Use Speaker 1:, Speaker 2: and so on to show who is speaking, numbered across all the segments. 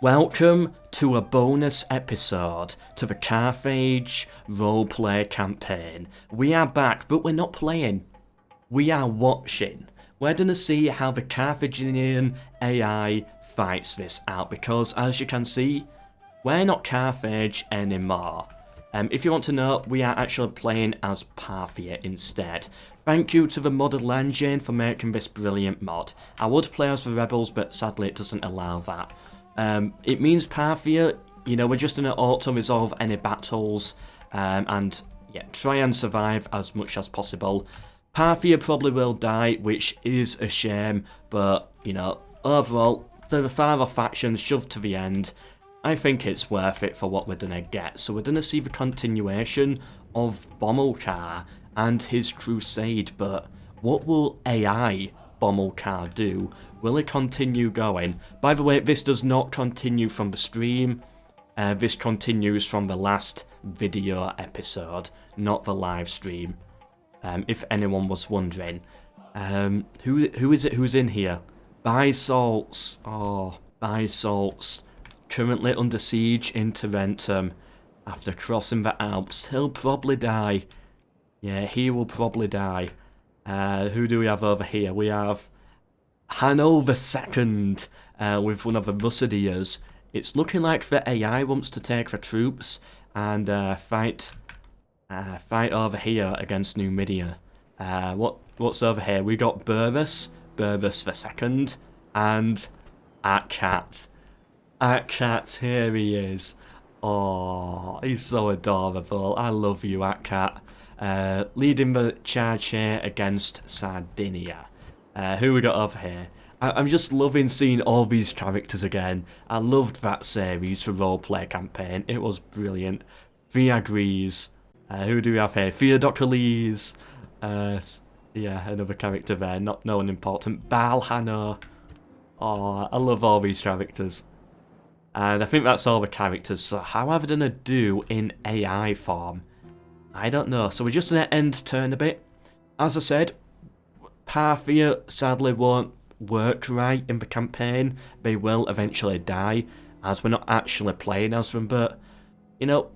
Speaker 1: Welcome to a bonus episode to the Carthage RolePlay campaign. We are back, but we're not playing. We are watching. We're gonna see how the Carthaginian AI fights this out, because as you can see, we're not Carthage anymore. If you want to know, we are actually playing as Parthia instead. Thank you to the modder Lanjane for making this brilliant mod. I would play as the rebels, but sadly it doesn't allow that. It means Parthia, you know, we're just going to auto-resolve any battles, and yeah, try and survive as much as possible. Parthia probably will die, which is a shame, but, you know, overall, for the father faction shoved to the end, I think it's worth it for what we're going to get. So we're going to see the continuation of MELKOR and his crusade, but what will AI MELKOR do? Will it continue going? By the way, this does not continue from the stream. This continues from the last video episode, not the live stream. If anyone was wondering. Who is it who's in here? Bisalts. Oh, Bisalts. Currently under siege in Tarentum. After crossing the Alps. He'll probably die. Yeah, he will probably die. Who do we have over here? We have Hanover II with one of the Russidias. It's looking like the AI wants to take the troops and fight over here against Numidia. What's over here? We got Burrus II, and Atkat. Atkat, here he is. Oh, he's so adorable. I love you, Atkat. Leading the charge here against Sardinia. Who we got over here? I'm just loving seeing all these characters again. I loved that series for roleplay campaign. It was brilliant. Viagrees. Who do we have here? Theodocles. Yeah, another character there. Not no one important. Balhano. Oh, I love all these characters. And I think that's all the characters. So how are they gonna do in AI form? I don't know. So we're just gonna end turn a bit. As I said, Parthia sadly won't work right in the campaign. They will eventually die, as we're not actually playing as them. But you know,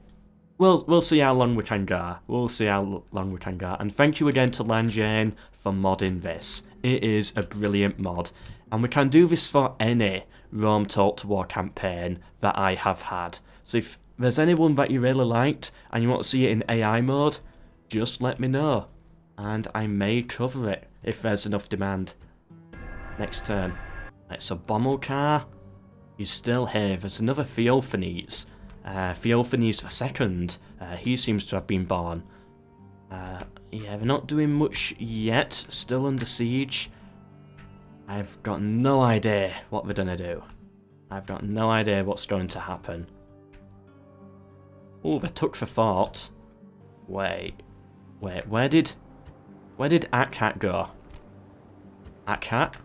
Speaker 1: we'll see how long we can go. We'll see how long we can go. And thank you again to Lanjane for modding this. It is a brilliant mod, and we can do this for any Rome Talk to War campaign that I have had. So if there's anyone that you really liked and you want to see it in AI mode, just let me know, and I may cover it if there's enough demand. Next turn. Right, so MELKOR, he's still here. There's another Theophanes. Theophanes II. He seems to have been born. Yeah, they're not doing much yet. Still under siege. I've got no idea what they're gonna do. I've got no idea what's going to happen. Oh, they took the fort. Wait, where did Atkat go? Atkat?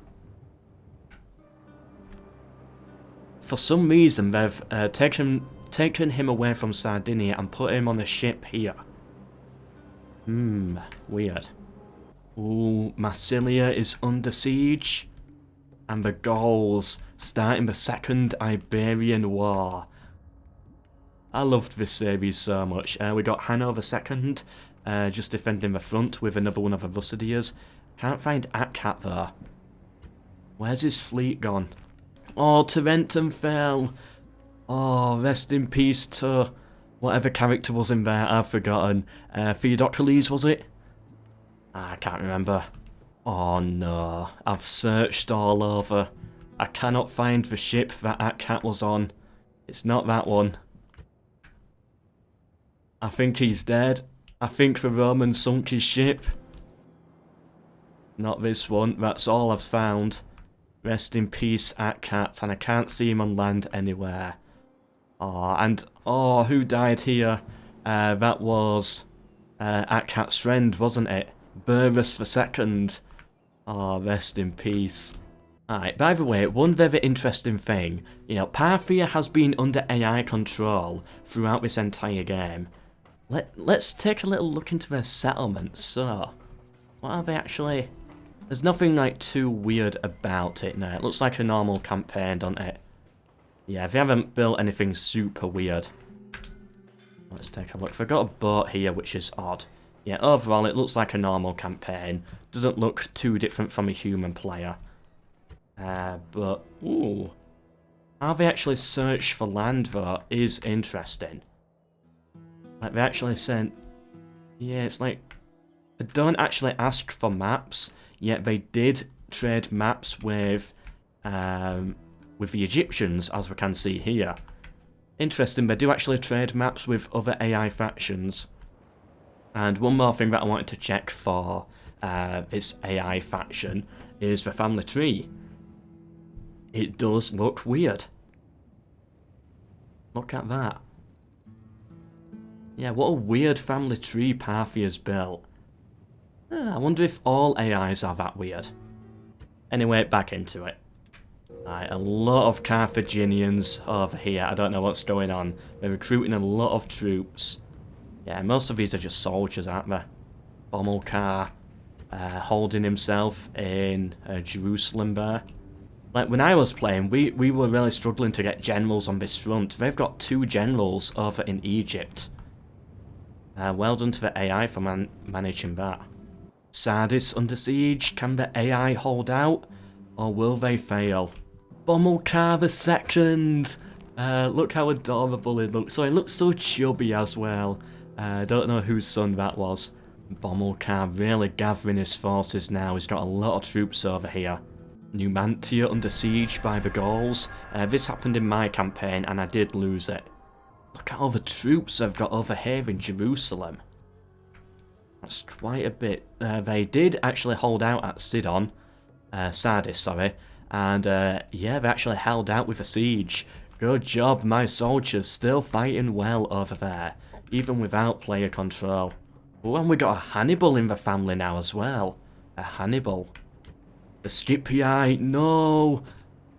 Speaker 1: For some reason, they've taken him away from Sardinia and put him on a ship here. Weird. Ooh, Massilia is under siege. And the Gauls starting the Second Iberian War. I loved this series so much. We got Hanover II, just defending the front with another one of the Russidias. Can't find Atkat though. Where's his fleet gone? Oh, Tarentum fell. Oh, rest in peace to whatever character was in there. I've forgotten. Theodocles, was it? I can't remember. Oh no, I've searched all over. I cannot find the ship that Atkat was on. It's not that one. I think he's dead. I think the Romans sunk his ship. Not this one, that's all I've found. Rest in peace, Atkat, and I can't see him on land anywhere. Oh, who died here? That was Atkat's friend, wasn't it? Burrus II. Oh, rest in peace. Alright, by the way, one very interesting thing, you know, Parthia has been under AI control throughout this entire game. Let's take a little look into their settlements. So, what are they actually? There's nothing like too weird about it now. It looks like a normal campaign, doesn't it? Yeah, they haven't built anything super weird. Let's take a look. They've got a boat here, which is odd. Yeah, overall, it looks like a normal campaign. Doesn't look too different from a human player. But, ooh. How they actually search for land, though, is interesting. Like, they actually sent... Yeah, it's like... They don't actually ask for maps, yet they did trade maps with the Egyptians, as we can see here. Interesting, they do actually trade maps with other AI factions. And one more thing that I wanted to check for this AI faction is the family tree. It does look weird. Look at that. Yeah, what a weird family tree Parthia's built. I wonder if all AIs are that weird. Anyway, back into it. Right, a lot of Carthaginians over here. I don't know what's going on. They're recruiting a lot of troops. Yeah, most of these are just soldiers, aren't they? MELKOR holding himself in Jerusalem there. Like, when I was playing, we were really struggling to get generals on this front. They've got 2 generals over in Egypt. Well done to the AI for managing that. Sardis under siege. Can the AI hold out? Or will they fail? MELKOR the second! Look how adorable it looks. So it looks so chubby as well. I don't know whose son that was. MELKOR really gathering his forces now. He's got a lot of troops over here. Numantia under siege by the Gauls. This happened in my campaign and I did lose it. Look at all the troops I've got over here in Jerusalem. That's quite a bit. They did actually hold out at Sardis, sorry. And yeah, they actually held out with a siege. Good job, my soldiers, still fighting well over there, even without player control. Oh, and we got a Hannibal in the family now as well. A Hannibal. The Scipii, no!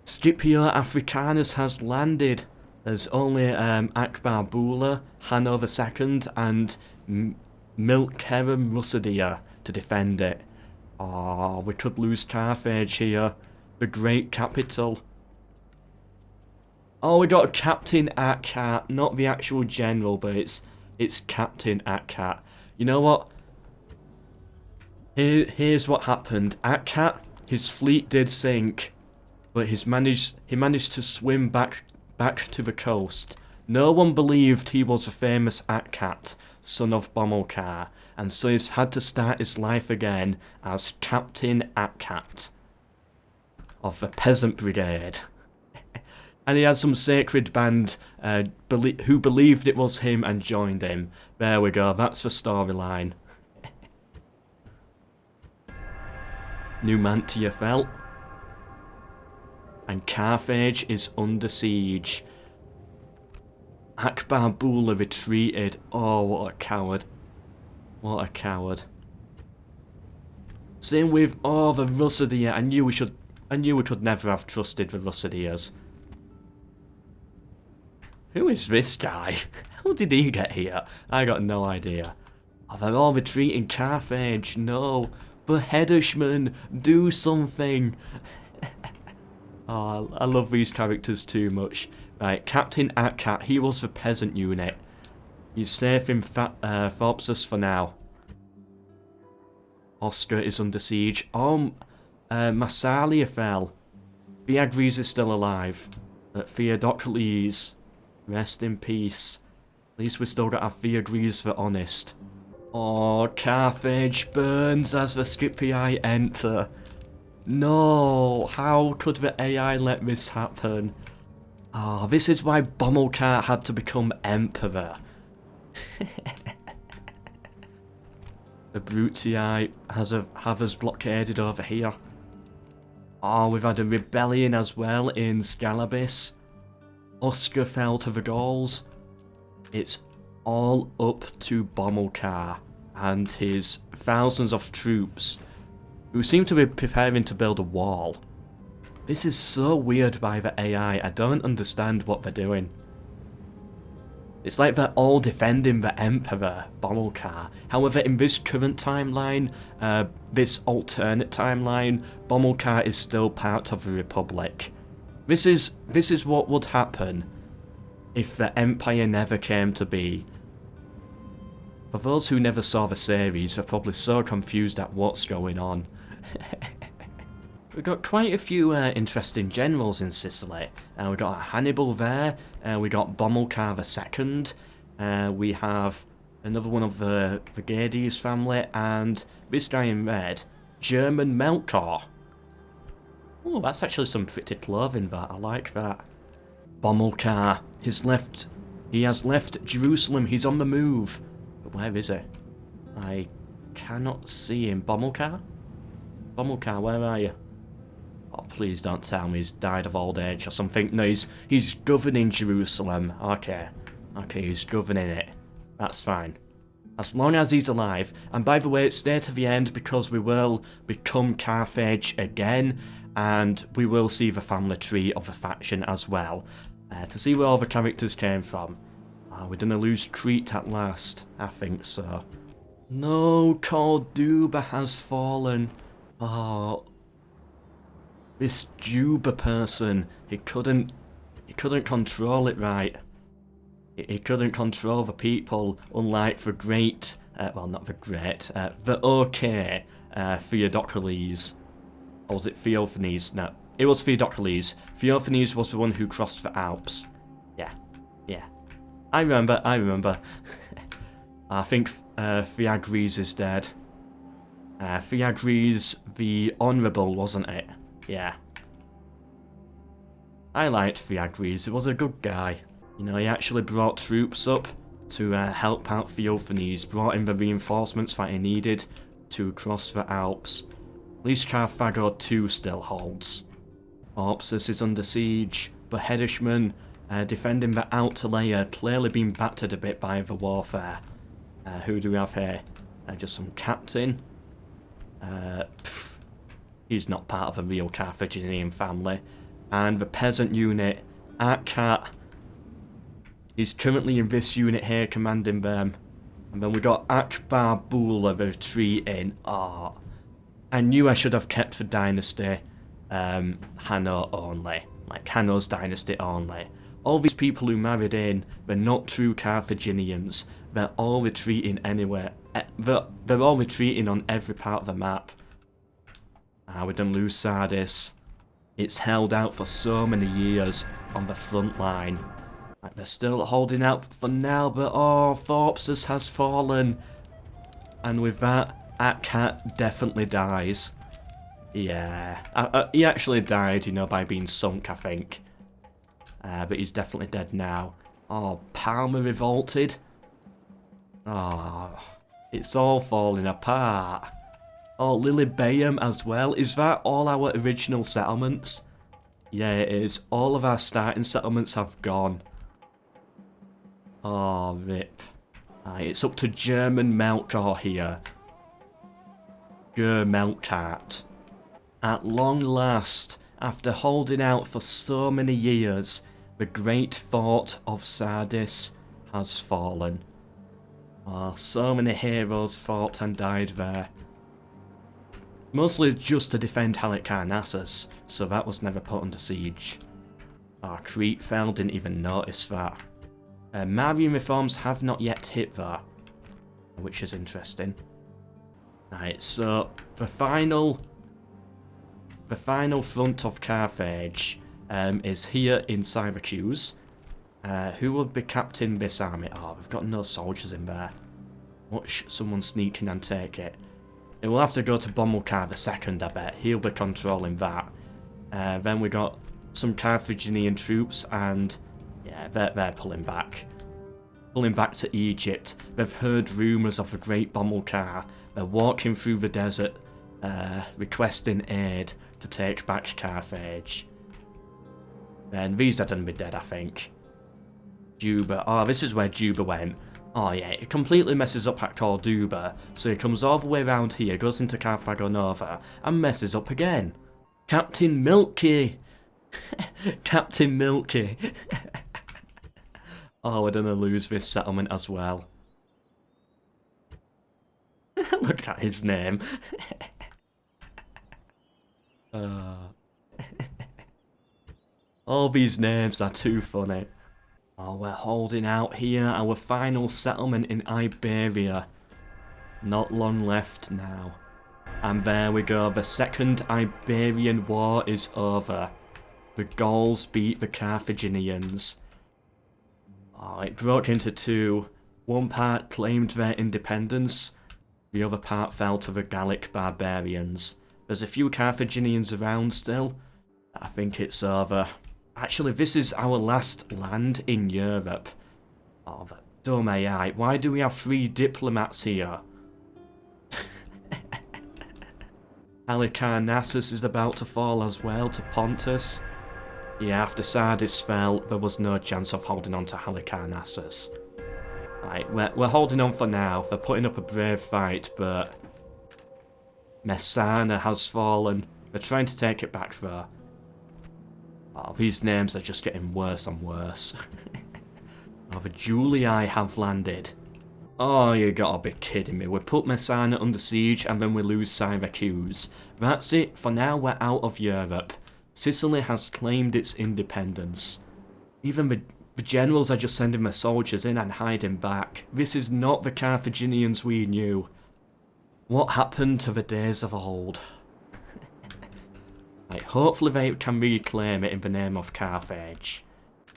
Speaker 1: Scipio Africanus has landed. There's only Akbar Bula, Hanno II, and MELKOR Russidia to defend it. Oh, we could lose Carthage here. The great capital. Oh, we got Captain Akat, not the actual general, but it's Captain Akat. You know what? Here's what happened. Akat, his fleet did sink, but he managed to swim back to the coast. No one believed he was the famous Akat, son of MELKOR, and so he's had to start his life again as Captain Akat of the Peasant Brigade. And he had some sacred band who believed it was him and joined him. There we go, that's the storyline. Numantia fell. And Carthage is under siege. Akbar Bula retreated. Oh, what a coward. What a coward. Same with, oh, the Russidia. I knew we could never have trusted the Russidias. Who is this guy? How did he get here? I got no idea. Oh, they're all retreating Carthage. No. Behedishman, do something. Oh, I love these characters too much. Right, Captain Akat, he was the peasant unit. He's safe in Thopsus for now. Oscar is under siege. Oh, Massalia fell. Theagris is still alive. But Theodocles, rest in peace. At least we still got our Theagris for honest. Oh, Carthage burns as the Scipii enter. No, how could the AI let this happen? Oh, this is why MELKOR had to become Emperor. The Brutii have us blockaded over here. Oh, we've had a rebellion as well in Scalabis. Oscar fell to the Gauls. It's all up to MELKOR and his thousands of troops who seem to be preparing to build a wall. This is so weird by the AI, I don't understand what they're doing. It's like they're all defending the Emperor, MELKOR. However, in this current timeline, this alternate timeline, MELKOR is still part of the Republic. This is what would happen if the Empire never came to be. For those who never saw the series, they're probably so confused at what's going on. We've got quite a few interesting generals in Sicily. We got Hannibal there, we got Bomilcar II, we have another one of the Gades family, and this guy in red, German MELKOR. Oh, that's actually some pretty clothing that, I like that. Bomilcar, he has left Jerusalem, he's on the move. But where is he? I cannot see him. Bomilcar? Bomilcar, where are you? Oh, please don't tell me he's died of old age or something. No, he's governing Jerusalem. Okay, he's governing it. That's fine. As long as he's alive. And by the way, it's stay to the end because we will become Carthage again. And we will see the family tree of the faction as well. To see where all the characters came from. We're gonna lose Crete at last. I think so. No, Corduba has fallen. Oh, this Juba person, he couldn't control it right. He couldn't control the people, unlike the great, well, not the great, the okay Theodocles. Or was it Theophanes? No, it was Theodocles. Theophanes was the one who crossed the Alps. Yeah. I remember. I think Theagris is dead. Theagris the Honourable, wasn't it? Yeah. I liked Theagris, he was a good guy. You know, he actually brought troops up to help out Theophanes, brought in the reinforcements that he needed to cross the Alps. At least Carthago 2 still holds. Orpsus is under siege, but Hedishman, defending the outer layer, clearly being battered a bit by the warfare. Who do we have here? Just some captain. He's not part of a real Carthaginian family. And the peasant unit, Arcat. He's currently in this unit here, commanding them. And then we got Akbar Bula retreating. Oh, I knew I should have kept the dynasty Hanno only. Like Hanno's dynasty only. All these people who married in, they're not true Carthaginians. They're all retreating anywhere. They're all retreating on every part of the map. We don't lose Sardis. It's held out for so many years on the front line. Like they're still holding out for now, but oh, Thorpsus has fallen. And with that, Akkat definitely dies. Yeah, he actually died, you know, by being sunk, I think. But he's definitely dead now. Oh, Palma revolted. Oh, it's all falling apart. Oh, Lilybaeum as well. Is that all our original settlements? Yeah, it is. All of our starting settlements have gone. Oh, rip. It's up to German MELKOR here. Melkart. At long last, after holding out for so many years, the great fort of Sardis has fallen. Oh, so many heroes fought and died there. Mostly just to defend Halicarnassus, so that was never put under siege. Crete fell, didn't even notice that. Marian reforms have not yet hit there, which is interesting. Right, so the final front of Carthage is here in Syracuse. Who would be captain this army? Oh, we've got no soldiers in there. Watch someone sneak in and take it. It will have to go to Bomilcar II, I bet. He'll be controlling that. Then we got some Carthaginian troops, and yeah, they're pulling back. Pulling back to Egypt. They've heard rumours of the great Bomilcar. They're walking through the desert, requesting aid to take back Carthage. Then these are going to be dead, I think. Juba. Oh, this is where Juba went. Oh yeah, it completely messes up at Corduba, so he comes all the way around here, goes into Carthago Nova, and messes up again. Captain Milky! Captain Milky! Oh, we're gonna lose this settlement as well. Look at his name. All these names are too funny. Oh, we're holding out here. Our final settlement in Iberia. Not long left now. And there we go. The Second Iberian War is over. The Gauls beat the Carthaginians. Oh, it broke into two. One part claimed their independence. The other part fell to the Gallic barbarians. There's a few Carthaginians around still. I think it's over. Actually, this is our last land in Europe. Oh, that dumb AI. Why do we have 3 diplomats here? Halicarnassus is about to fall as well to Pontus. Yeah, after Sardis fell, there was no chance of holding on to Halicarnassus. Right, we're holding on for now. They're putting up a brave fight, but Messana has fallen. They're trying to take it back though. Oh, these names are just getting worse and worse. Oh, the Julii have landed. Oh, you gotta be kidding me. We put Messana under siege and then we lose Syracuse. That's it. For now, we're out of Europe. Sicily has claimed its independence. Even the generals are just sending their soldiers in and hiding back. This is not the Carthaginians we knew. What happened to the days of old? Right, hopefully they can reclaim it in the name of Carthage.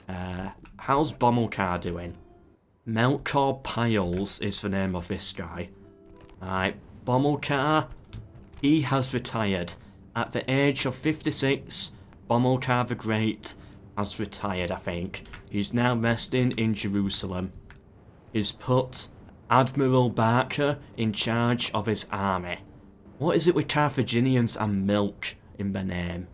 Speaker 1: How's Bomilcar doing? MELKOR Piles is the name of this guy. Alright, Bomilcar, he has retired. At the age of 56, Bomilcar the Great has retired, I think. He's now resting in Jerusalem. He's put Admiral Barker in charge of his army. What is it with Carthaginians and milk in their name?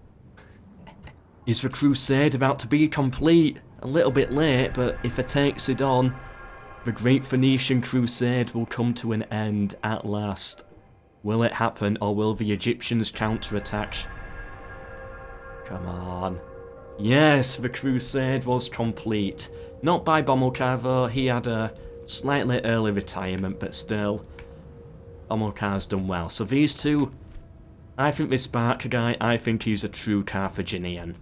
Speaker 1: Is the crusade about to be complete? A little bit late, but if it takes it on, the Great Phoenician Crusade will come to an end at last. Will it happen, or will the Egyptians counterattack? Come on. Yes, the crusade was complete. Not by Bomilcar though, he had a slightly early retirement, but still, Bomilcar's done well. So these two, I think this Barker guy, I think he's a true Carthaginian.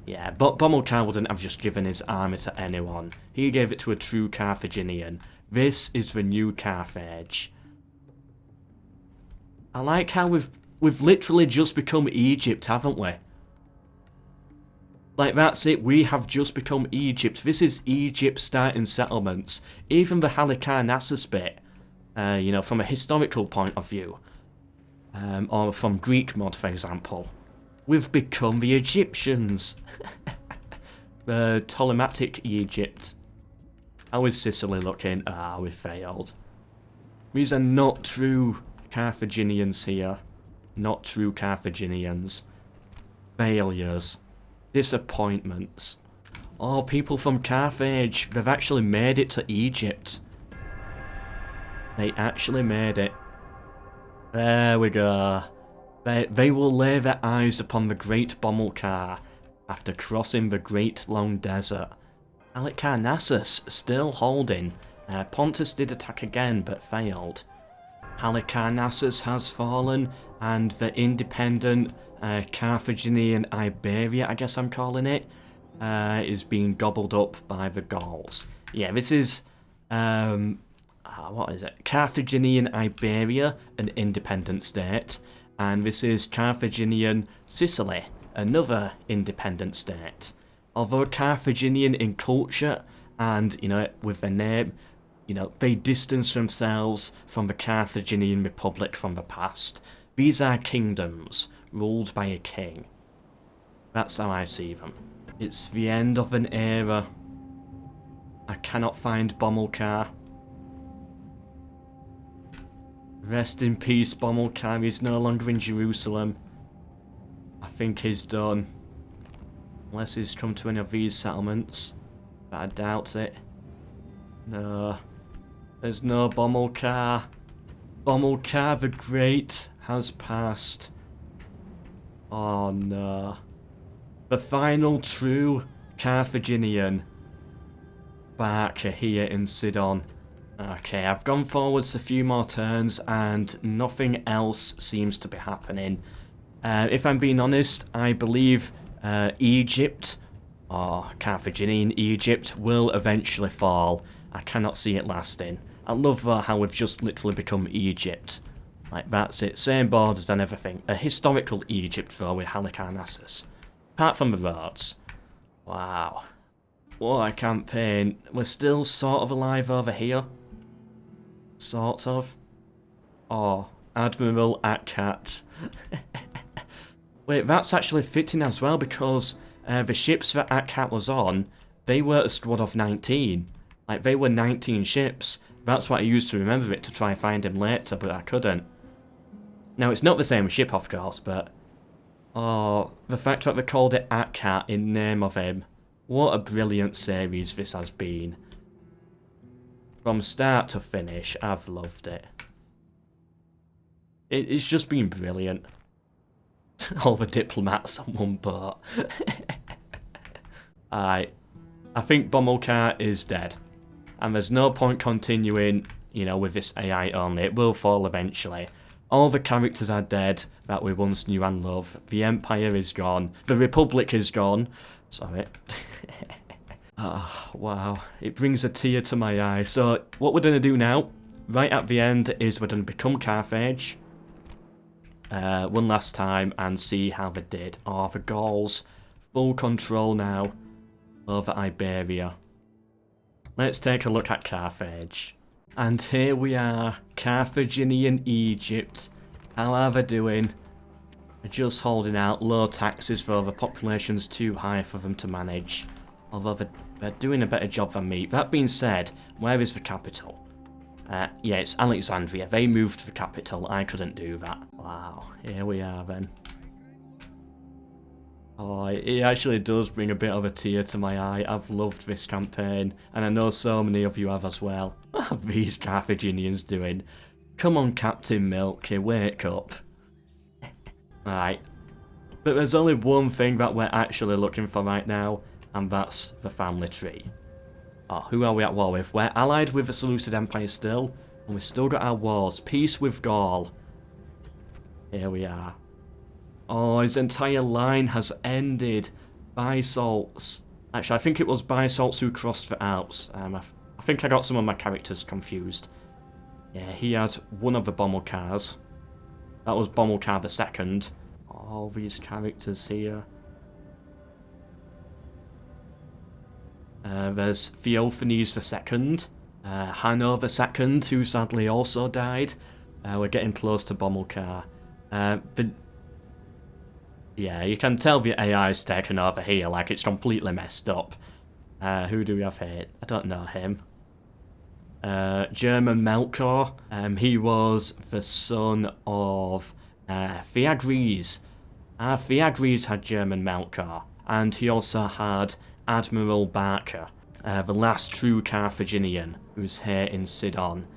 Speaker 1: Yeah, but Bomilcar wouldn't have just given his army to anyone. He gave it to a true Carthaginian. This is the new Carthage. I like how we've literally just become Egypt, haven't we? Like, that's it, we have just become Egypt. This is Egypt starting settlements. Even the Halicarnassus bit, you know, from a historical point of view, or from Greek mod, for example. We've become the Egyptians. The Ptolemaic Egypt. How is Sicily looking? Ah, we failed. These are not true Carthaginians here. Not true Carthaginians. Failures. Disappointments. Oh, people from Carthage. They've actually made it to Egypt. They actually made it. There we go. They will lay their eyes upon the great Bomilcar after crossing the great long desert. Halicarnassus still holding. Pontus did attack again but failed. Halicarnassus has fallen, and the independent Carthaginian Iberia, I guess I'm calling it, is being gobbled up by the Gauls. Yeah, this is what is it? Carthaginian Iberia, an independent state. And this is Carthaginian Sicily, another independent state. Although Carthaginian in culture and, you know, with their name, you know, they distance themselves from the Carthaginian Republic from the past. These are kingdoms, ruled by a king. That's how I see them. It's the end of an era. I cannot find Bomilcar. Rest in peace, Bomilcar. He's no longer in Jerusalem. I think he's done. Unless he's come to any of these settlements. But I doubt it. No. There's no Bomilcar. Bomilcar the Great has passed. Oh no. The final true Carthaginian. Barker here in Sidon. Okay, I've gone forwards a few more turns and nothing else seems to be happening. If I'm being honest, I believe Egypt Oh, Carthaginian Egypt will eventually fall. I cannot see it lasting. I love how we've just literally become Egypt. Like, that's it. Same borders and everything. A historical Egypt, though, with Halicarnassus. Apart from the roads. Wow. What a campaign. We're still sort of alive over here. Sort of. Oh, Admiral Atcat. Wait, that's actually fitting as well, because the ships that Atcat was on, they were a squad of 19. Like, they were 19 ships. That's what I used to remember it to try and find him later, but I couldn't. Now, it's not the same ship, of course, but... Oh, the fact that they called it Atcat in name of him. What a brilliant series this has been. From start to finish, I've loved it. It's just been brilliant. All the diplomats on one boat. I think Bomilcar is dead. And there's no point continuing, you know, with this AI only. It will fall eventually. All the characters are dead that we once knew and loved. The Empire is gone. The Republic is gone. Sorry. Oh, wow. It brings a tear to my eye. So, what we're going to do now, right at the end, is we're going to become Carthage. One last time and see how they did. Oh, the Gauls. Full control now over Iberia. Let's take a look at Carthage. And here we are, Carthaginian Egypt. How are they doing? They're just holding out low taxes though the population's too high for them to manage. Although they're doing a better job than me. That being said, where is the capital? Yeah, it's Alexandria. They moved the capital. I couldn't do that. Wow, here we are then. Oh, it actually does bring a bit of a tear to my eye. I've loved this campaign, and I know so many of you have as well. What are these Carthaginians doing? Come on, Captain Milky, wake up. Right. But there's only one thing that we're actually looking for right now, and that's the family tree. Oh, who are we at war with? We're allied with the Seleucid Empire still, and we've still got our wars. Peace with Gaul. Here we are. Oh, his entire line has ended. Bisalts. Actually, I think it was Bisalts who crossed the Alps. I think I got some of my characters confused. Yeah, he had one of the Bomilcars. That was Bomilcar II. All these characters here. There's Theophanes II. Hanover II, who sadly also died. We're getting close to Bomilcar. But yeah, you can tell the AI's taken over here, like it's completely messed up. Who do we have here? I don't know him. German MELKOR. He was the son of Theagris. Theagris had German MELKOR, and he also had Admiral Barker, the last true Carthaginian who's here in Sidon.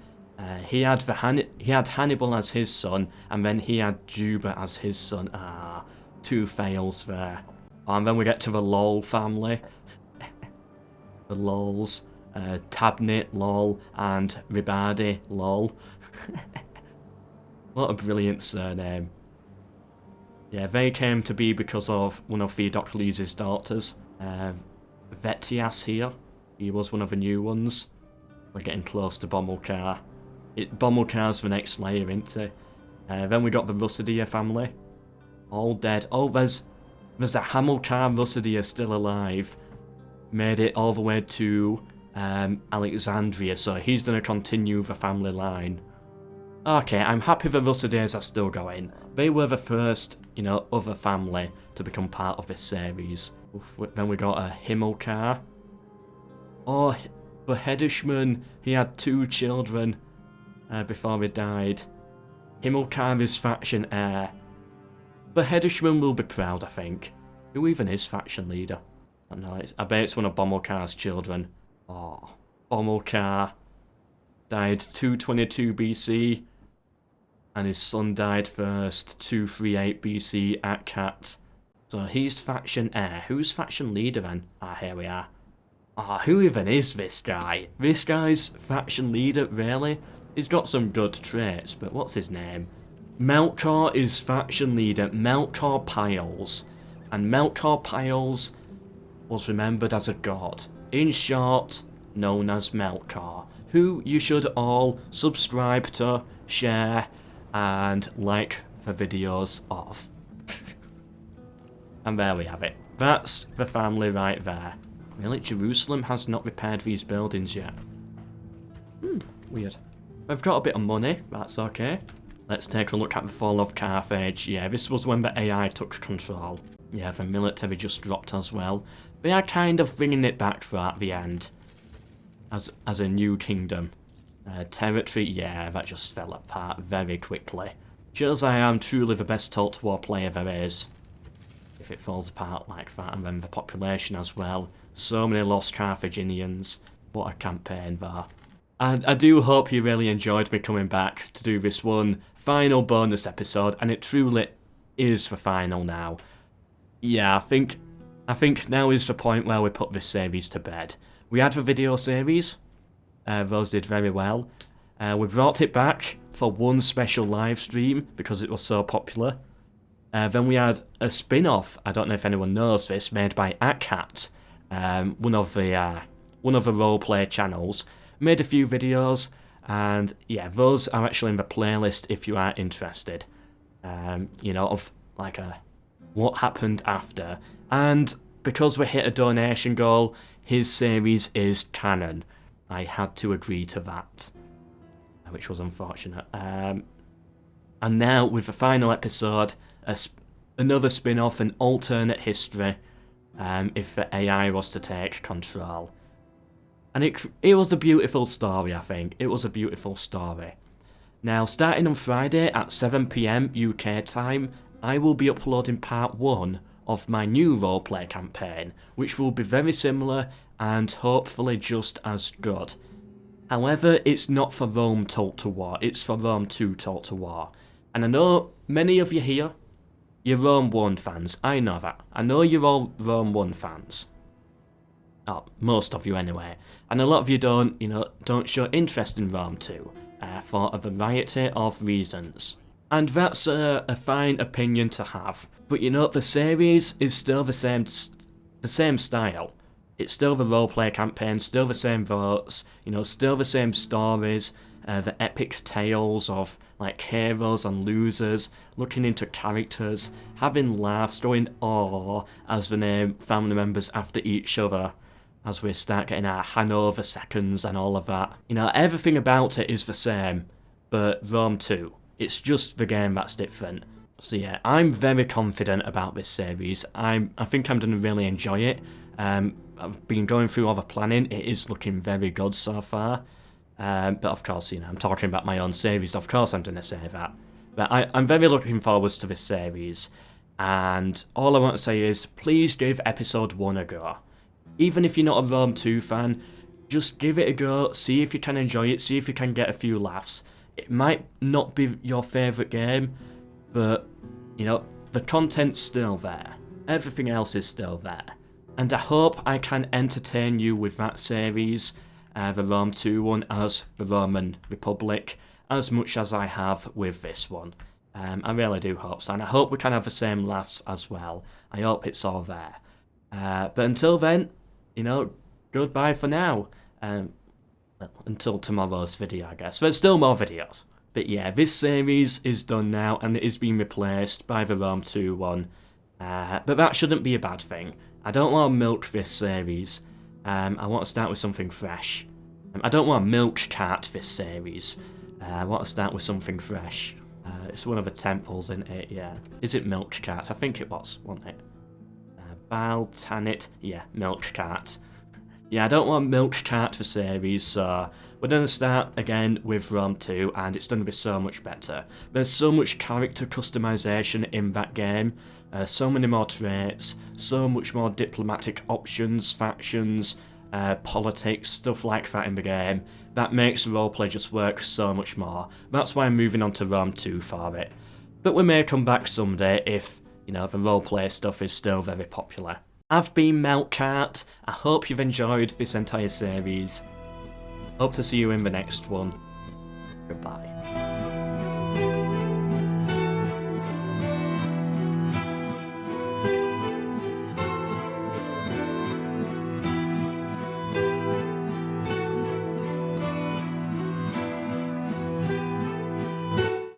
Speaker 1: He had Hannibal as his son, and then he had Juba as his son. Two fails there. And then we get to the Lol family. The Lols. Tabnit, lol, and Ribadi, lol. What a brilliant surname. Yeah, they came to be because of one of Theodocles' daughters. Vetias here. He was one of the new ones. We're getting close to Bomilcar. Bomilcar's the next layer, isn't it? Then we got the Russidia family. All dead. Oh, there's a Hamilcar Russidia still alive. Made it all the way to Alexandria, so he's going to continue the family line. Okay, I'm happy the Russidias are still going. They were the first, you know, other family to become part of this series. Then we got a Himilcar. Oh, but Hedishman, he had 2 children before he died. Himilcar is faction heir. But Hedishman will be proud, I think. Who even is faction leader? I don't know, I bet it's one of Bomilcar's children. Oh, Bomilcar died 222 BC, and his son died first, 238 BC at Cat. So he's faction heir. Who's faction leader then? Here we are. Who even is this guy? This guy's faction leader, really? He's got some good traits, but what's his name? MELKOR is faction leader, MELKOR Piles. And MELKOR Piles, was remembered as a god, in short, known as MELKOR, who you should all subscribe to, share, and like the videos of. And there we have it. That's the family right there. Really, Jerusalem has not repaired these buildings yet. Weird. We've got a bit of money, that's okay. Let's take a look at the fall of Carthage. Yeah, this was when the AI took control. Yeah, the military just dropped as well. They are kind of bringing it back for at the end. As a new kingdom. Territory, yeah, that just fell apart very quickly. Shows I am truly the best Total War player there is. If it falls apart like that, and then the population as well. So many lost Carthaginians. What a campaign there. And I do hope you really enjoyed me coming back to do this one final bonus episode, and it truly is the final now. Yeah, I think now is the point where we put this series to bed. We had the video series, those did very well. We brought it back for one special live stream because it was so popular. Then we had a spin-off, I don't know if anyone knows this, made by Atcat, one of the roleplay channels. Made a few videos, and yeah, those are actually in the playlist if you are interested. You know, of like what happened after. And because we hit a donation goal, his series is canon. I had to agree to that, which was unfortunate. And now, with the final episode, another spin-off, an alternate history, if the AI was to take control. And it was a beautiful story, I think. It was a beautiful story. Now, starting on Friday at 7 PM UK time, I will be uploading part 1 of my new roleplay campaign, which will be very similar and hopefully just as good. However, it's not for Rome Total War, it's for Rome 2 Total War. And I know many of you here, you're Rome 1 fans, I know that. I know you're all Rome 1 fans. Oh, most of you anyway. And a lot of you don't show interest in Rome 2, for a variety of reasons. And that's a fine opinion to have. But you know, the series is still the same style. It's still the roleplay campaign, still the same votes, still the same stories, the epic tales of like heroes and losers, looking into characters, having laughs, going "aww" as the name family members after each other, as we start getting our Hanover seconds and all of that. Everything about it is the same, but Rome 2. It's just the game that's different. So yeah, I'm very confident about this series. I think I'm going to really enjoy it. I've been going through all the planning. It is looking very good so far. But of course, I'm talking about my own series. Of course I'm going to say that. But I'm very looking forward to this series. And all I want to say is, please give episode 1 a go. Even if you're not a Rome 2 fan, just give it a go, see if you can enjoy it, see if you can get a few laughs. It might not be your favourite game, but, the content's still there. Everything else is still there. And I hope I can entertain you with that series, the Rome 2 one, as the Roman Republic, as much as I have with this one. I really do hope so, and I hope we can have the same laughs as well. I hope it's all there. But until then, goodbye for now. Until tomorrow's video, I guess. There's still more videos. But yeah, this series is done now, and it is being replaced by the Rome 2 one. But that shouldn't be a bad thing. I don't want to milk this series. I want to start with something fresh. I don't want to milk cart this series. I want to start with something fresh. It's one of the temples in it, yeah. Is it milk cart? I think it was, wasn't it? Baal, Tanit, yeah, milk cart. Yeah, I don't want milk cart for series, so we're going to start again with Rome 2, and it's going to be so much better. There's so much character customization in that game, so many more traits, so much more diplomatic options, factions, politics, stuff like that in the game. That makes roleplay just work so much more. That's why I'm moving on to Rome 2 for it. But we may come back someday if, the roleplay stuff is still very popular. I've been MELKOR. I hope you've enjoyed this entire series. Hope to see you in the next one. Goodbye.